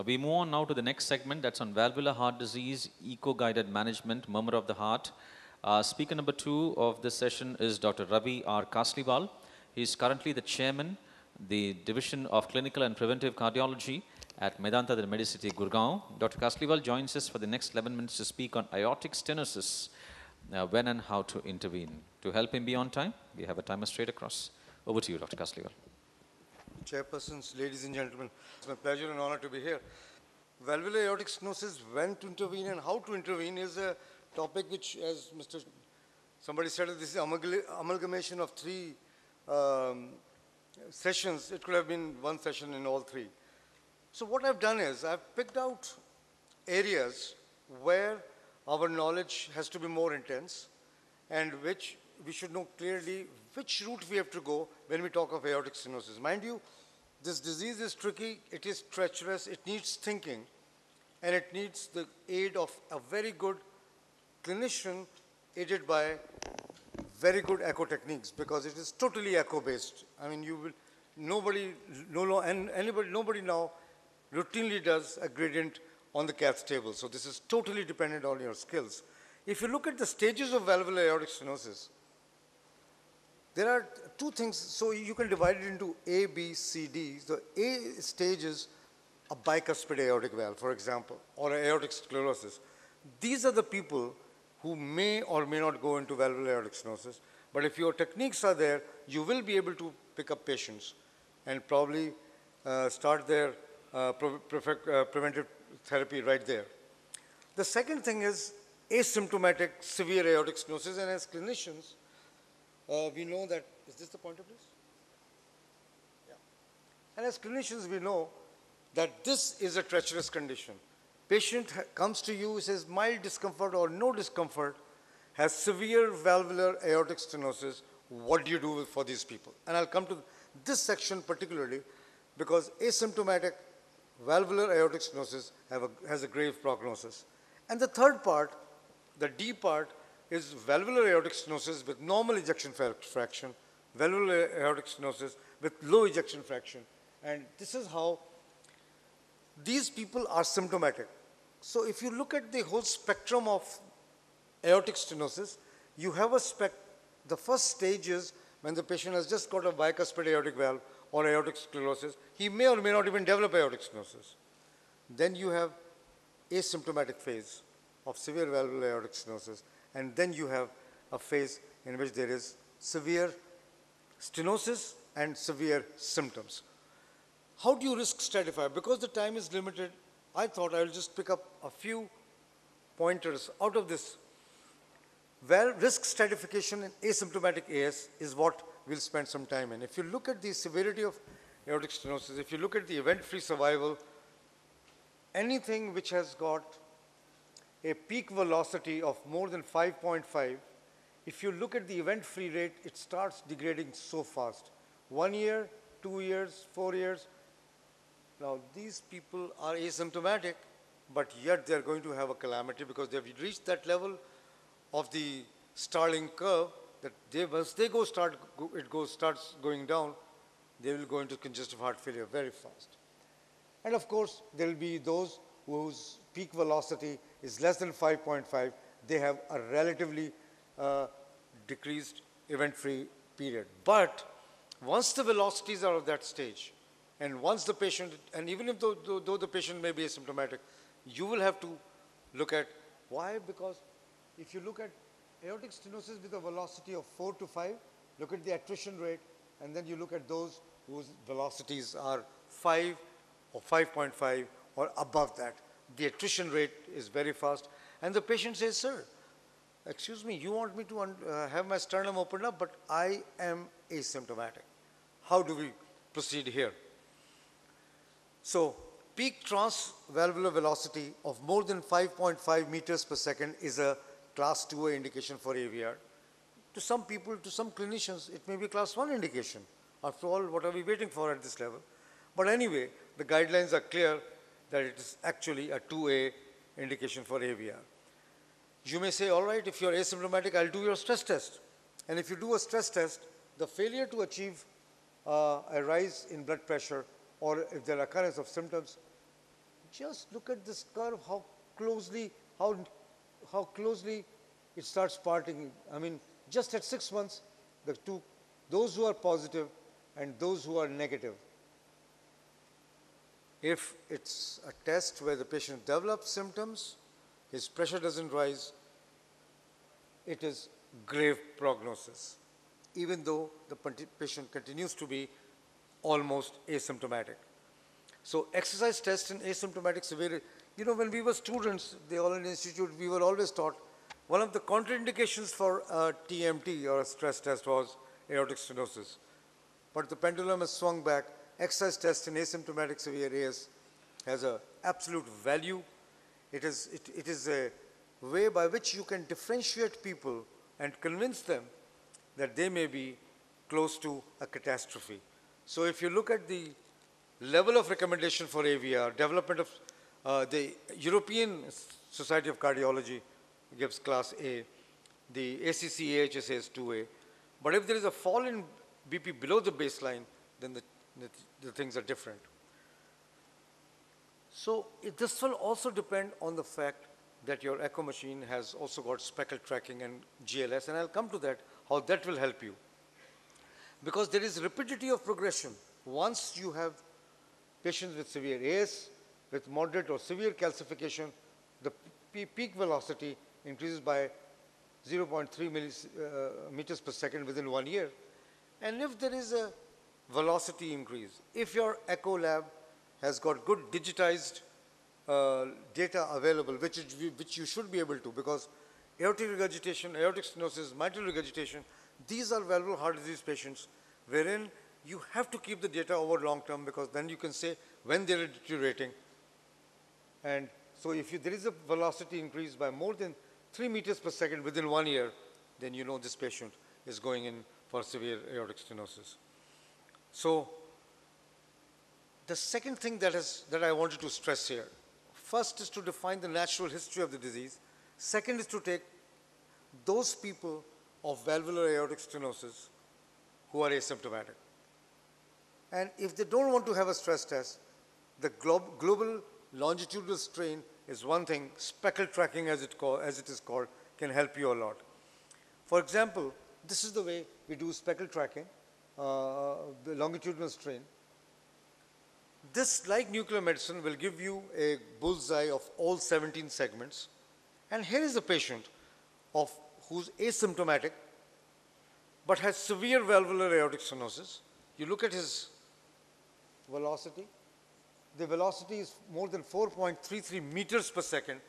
We move on now to the next segment, that's on valvular heart disease, eco-guided management, murmur of the heart. Speaker number 2 of this session is Dr. Ravi R. Kasliwal. He is currently the chairman, the Division of Clinical and Preventive Cardiology at Medanta the Medicity, Gurgaon. Dr. Kasliwal joins us for the next 11 minutes to speak on aortic stenosis, when and how to intervene. To help him be on time, we have a timer straight across. Over to you, Dr. Kasliwal. Chairpersons, ladies and gentlemen, it's my pleasure and honor to be here. Valvular aortic stenosis, when to intervene and how to intervene, is a topic which, as somebody said, this is amalgamation of 3 sessions. It could have been one session in all 3. So what I've done is I've picked out areas where our knowledge has to be more intense and which we should know clearly which route we have to go when we talk of aortic stenosis. Mind you, this disease is tricky, it is treacherous, it needs thinking, and it needs the aid of a very good clinician aided by very good echo techniques, because it is totally echo based. I mean, nobody now routinely does a gradient on the cath table. So this is totally dependent on your skills. If you look at the stages of valvular aortic stenosis, there are 2 things. So you can divide it into A, B, C, D. The A stage is a bicuspid aortic valve, for example, or aortic sclerosis. These are the people who may or may not go into valvular aortic stenosis. But if your techniques are there, you will be able to pick up patients and probably start their preventive therapy right there. The second thing is asymptomatic severe aortic stenosis, and as clinicians, we know that, is this the pointer, please? Yeah. And as clinicians, we know that this is a treacherous condition. Patient comes to you, says mild discomfort or no discomfort, has severe valvular aortic stenosis. What do you do for these people? And I'll come to this section particularly because asymptomatic valvular aortic stenosis has a grave prognosis. And the third part, the D part, is valvular aortic stenosis with normal ejection fraction, valvular aortic stenosis with low ejection fraction. And this is how these people are symptomatic. So if you look at the whole spectrum of aortic stenosis, you have the first stage is when the patient has just got a bicuspid aortic valve or aortic sclerosis. He may or may not even develop aortic stenosis. Then you have asymptomatic phase of severe valvular aortic stenosis. And then you have a phase in which there is severe stenosis and severe symptoms. How do you risk stratify? Because the time is limited, I thought I will just pick up a few pointers out of this. Well, risk stratification in asymptomatic AS is what we'll spend some time in. If you look at the severity of aortic stenosis, if you look at the event-free survival, anything which has got a peak velocity of more than 5.5, if you look at the event-free rate, it starts degrading so fast. 1 year, 2 years, 4 years. Now, these people are asymptomatic, but yet they're going to have a calamity because they've reached that level of the Starling curve that once they starts going down, they will go into congestive heart failure very fast. And of course, there will be those whose peak velocity is less than 5.5, they have a relatively decreased event-free period. But once the velocities are of that stage, and once the patient, and even if though the patient may be asymptomatic, you will have to look at why, because if you look at aortic stenosis with a velocity of 4 to 5, look at the attrition rate, and then you look at those whose velocities are 5 or 5.5 or above that. The attrition rate is very fast. And the patient says, sir, excuse me, you want me to have my sternum opened up, but I am asymptomatic. How do we proceed here? So peak transvalvular velocity of more than 5.5 meters per second is a class 2A indication for AVR. To some people, to some clinicians, it may be class 1 indication. After all, what are we waiting for at this level? But anyway, the guidelines are clear that it is actually a 2A indication for AVR. You may say, all right, if you're asymptomatic, I'll do your stress test. And if you do a stress test, the failure to achieve a rise in blood pressure or if there are occurrence of symptoms just look at this curve, closely, how, how closely it starts parting. I mean, just at 6 months, those who are positive and those who are negative. If it's a test where the patient develops symptoms, his pressure doesn't rise, it is grave prognosis, even though the patient continues to be almost asymptomatic. So exercise test in asymptomatic severe, when we were students, the All India Institute, we were always taught one of the contraindications for a TMT or a stress test was aortic stenosis. But the pendulum has swung back. Exercise test in asymptomatic severe AS has an absolute value. It is a way by which you can differentiate people and convince them that they may be close to a catastrophe. So if you look at the level of recommendation for AVR, development of the European Society of Cardiology gives class A, the ACC-AHA says 2A. But if there is a fall in BP below the baseline, then the things are different. So this will also depend on the fact that your echo machine has also got speckle tracking and GLS, and I'll come to that, how that will help you. Because there is rapidity of progression. Once you have patients with severe AS, with moderate or severe calcification, the peak velocity increases by 0.3 meters per second within 1 year. And if there is a velocity increase, if your echo lab has got good digitized data available, which you should be able to, because aortic regurgitation, aortic stenosis, mitral regurgitation, these are valvular heart disease patients wherein you have to keep the data over long term, because then you can say when they are deteriorating. And so if there is a velocity increase by more than 3 meters per second within 1 year, then you know this patient is going in for severe aortic stenosis. So the second thing that I wanted to stress here, first is to define the natural history of the disease. Second is to take those people of valvular aortic stenosis who are asymptomatic. And if they don't want to have a stress test, the global longitudinal strain is one thing, speckle tracking as it is called, can help you a lot. For example, this is the way we do speckle tracking, the longitudinal strain. This, like nuclear medicine, will give you a bullseye of all 17 segments. And here is a patient who's asymptomatic, but has severe valvular aortic stenosis. You look at his velocity. The velocity is more than 4.33 meters per second.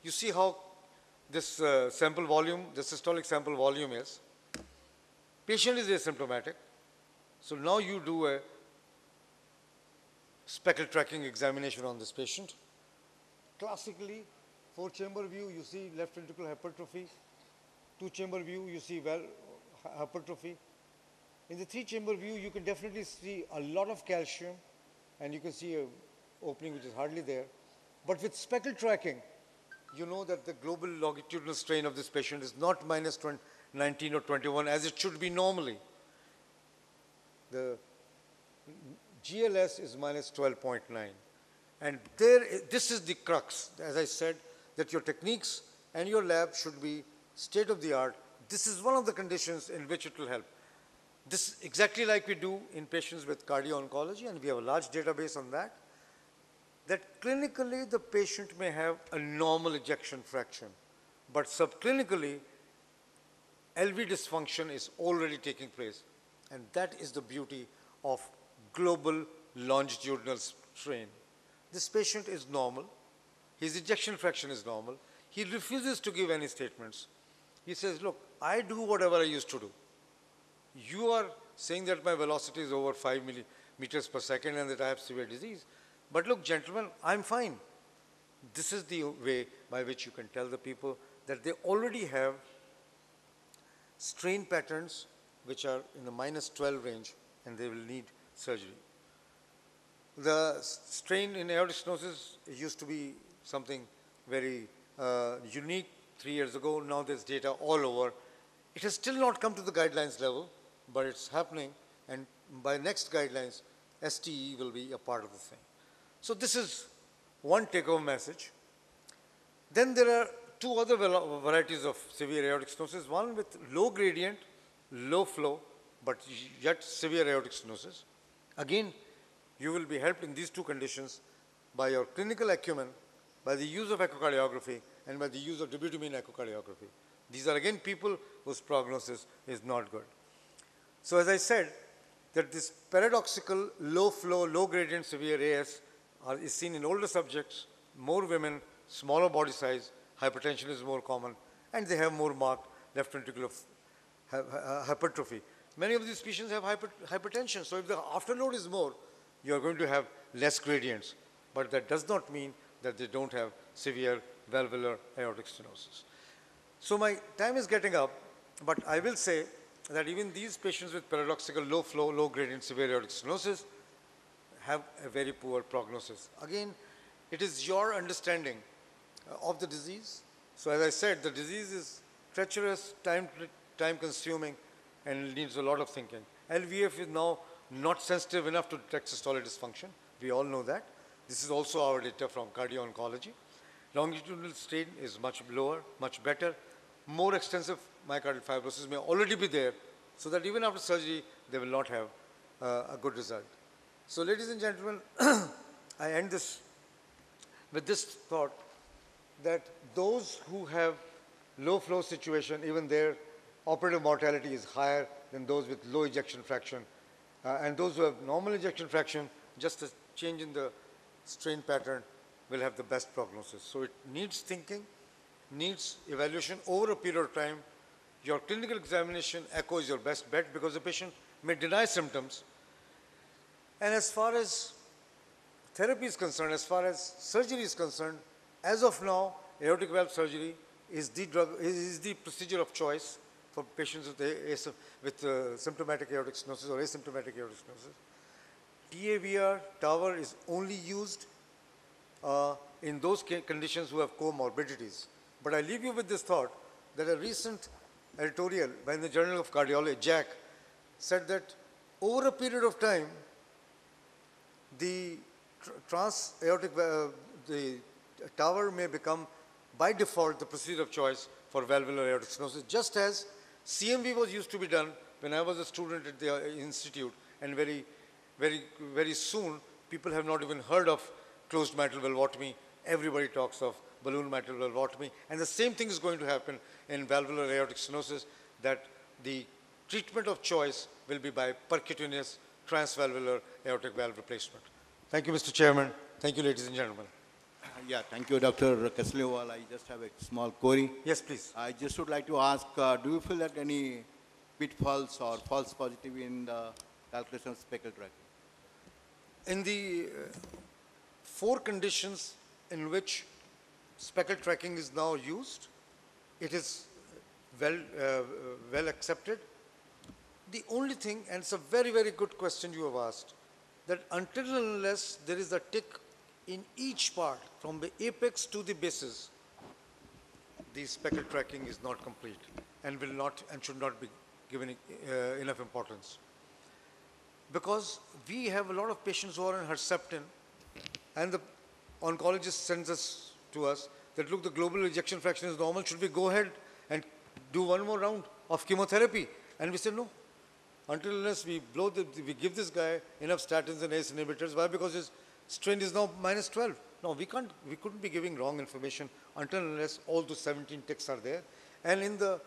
You see how this sample volume, the systolic sample volume is. Patient is asymptomatic. So now you do a speckle tracking examination on this patient. Classically, 4-chamber view, you see left ventricular hypertrophy. 2-chamber view, you see hypertrophy. In the 3-chamber view, you can definitely see a lot of calcium, and you can see an opening which is hardly there. But with speckle tracking, you know that the global longitudinal strain of this patient is not minus 19 or 21 as it should be normally. The GLS is minus 12.9. And this is the crux, as I said, that your techniques and your lab should be state of the art. This is one of the conditions in which it will help. This is exactly like we do in patients with cardio-oncology, and we have a large database on that, that clinically the patient may have a normal ejection fraction, but subclinically LV dysfunction is already taking place. And that is the beauty of global longitudinal strain. This patient is normal. His ejection fraction is normal. He refuses to give any statements. He says, look, I do whatever I used to do. You are saying that my velocity is over 5 meters per second and that I have severe disease. But look, gentlemen, I'm fine. This is the way by which you can tell the people that they already have strain patterns which are in the minus 12 range and they will need surgery. The strain in aortic stenosis used to be something very unique 3 years ago. Now there's data all over. It has still not come to the guidelines level, but it's happening. And by next guidelines, STE will be a part of the thing. So this is one take-home message. Then there are two other varieties of severe aortic stenosis, one with low gradient, low flow, but yet severe aortic stenosis. Again, you will be helped in these two conditions by your clinical acumen, by the use of echocardiography, and by the use of dobutamine echocardiography. These are again people whose prognosis is not good. So as I said, that this paradoxical low flow, low gradient severe AS is seen in older subjects, more women, smaller body size, hypertension is more common, and they have more marked left ventricular hypertrophy. Many of these patients have hypertension, so if the afterload is more, you are going to have less gradients. But that does not mean that they don't have severe valvular aortic stenosis. So my time is getting up, but I will say that even these patients with paradoxical low flow, low gradient severe aortic stenosis have a very poor prognosis. Again, it is your understanding of the disease. So as I said, the disease is treacherous, time consuming, and needs a lot of thinking. LVF is now not sensitive enough to detect systolic dysfunction. We all know that. This is also our data from cardio-oncology. Longitudinal strain is much lower, much better. More extensive myocardial fibrosis may already be there, so that even after surgery, they will not have a good result. So ladies and gentlemen, I end this with this thought that those who have low flow situation, even their operative mortality is higher than those with low ejection fraction. And those who have normal ejection fraction, just a change in the strain pattern will have the best prognosis. So it needs thinking, needs evaluation over a period of time. Your clinical examination echo is your best bet because the patient may deny symptoms. And as far as therapy is concerned, as far as surgery is concerned, as of now, aortic valve surgery is the procedure of choice for patients with symptomatic aortic stenosis or asymptomatic aortic stenosis. TAVR, TAVR is only used in those conditions who have comorbidities. But I leave you with this thought that a recent editorial by the Journal of Cardiology, JACC, said that over a period of time, the the TAVR may become by default the procedure of choice for valvular aortic stenosis, just as CMV was used to be done when I was a student at the institute, and very soon people have not even heard of closed mitral valvotomy. Everybody talks of balloon mitral valvotomy, and the same thing is going to happen in valvular aortic stenosis, that the treatment of choice will be by percutaneous transvalvular aortic valve replacement. Thank you, Mr. Chairman. Thank you, ladies and gentlemen. Yeah, thank you, Dr. Kasliwal. I just have a small query. Yes, please. I just would like to ask, do you feel that any pitfalls or false positive in the calculation of speckle tracking? In the 4 conditions in which speckle tracking is now used, it is well accepted. The only thing, and it's a very, very good question you have asked, that until and unless there is a tick in each part, from the apex to the basis, the speckle tracking is not complete and will not and should not be given enough importance. Because we have a lot of patients who are on Herceptin, and the oncologist sends us to us that, look, the global ejection fraction is normal, should we go ahead and do one more round of chemotherapy? And we say no. Until unless we we give this guy enough statins and ACE inhibitors. Why? Because his strain is now -12. No, we couldn't be giving wrong information until unless all those 17 ticks are there. And in the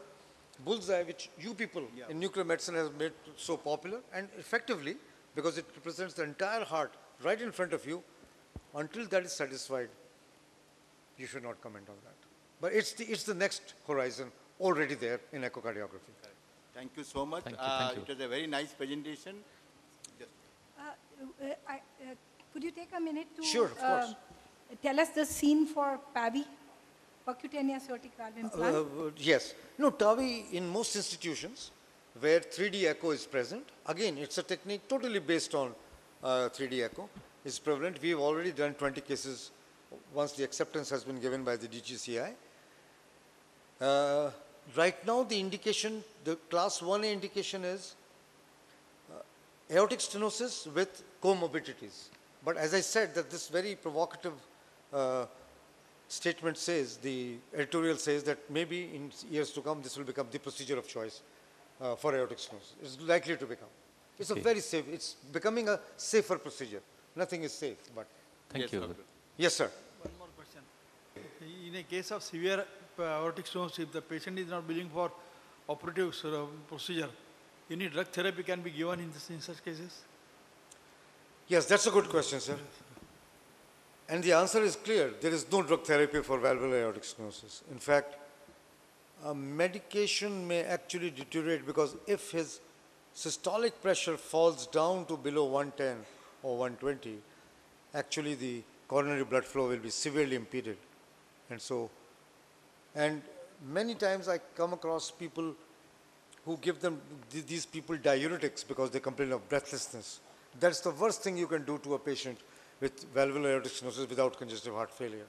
bullseye, which you people in nuclear medicine have made so popular, and effectively, because it represents the entire heart right in front of you, until that is satisfied, you should not comment on that. But it's the next horizon already there in echocardiography. Thank you so much. Thank you. It was a very nice presentation. Just Could you take a minute to Sure, of course. Tell us the scene for PAVI, percutaneous aortic valve implant? Yes. No, TAVI in most institutions where 3D echo is present, again, it's a technique totally based on 3D echo, is prevalent. We have already done 20 cases once the acceptance has been given by the DGCI. Right now, the indication, the class 1A indication is aortic stenosis with comorbidities. But as I said, that this very provocative statement says, the editorial says that maybe in years to come, this will become the procedure of choice for aortic stenosis. It's likely to become. It's a Okay. very safe, it's becoming a safer procedure. Nothing is safe, but. Thank you. Yes, sir. One more question. In a case of severe aortic stenosis, if the patient is not willing for operative sort of procedure, any drug therapy can be given in such cases? Yes, that's a good question, sir. And the answer is clear. There is no drug therapy for valvular aortic stenosis. In fact, medication may actually deteriorate because if his systolic pressure falls down to below 110 or 120, actually the coronary blood flow will be severely impeded. And many times I come across people who give them, these people diuretics because they complain of breathlessness. That's the worst thing you can do to a patient with valvular aortic stenosis without congestive heart failure.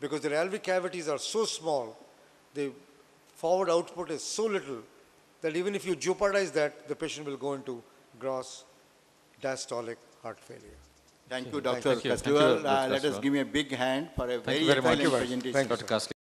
Because their alveolar cavities are so small, the forward output is so little that even if you jeopardize that, the patient will go into gross diastolic heart failure. Thank you, Thank Dr. you. Thank you, Kasliwal. Dr. Let us Kasliwal. give him a big hand for a very you very much. excellent presentation. Thank you, Dr. Kasli.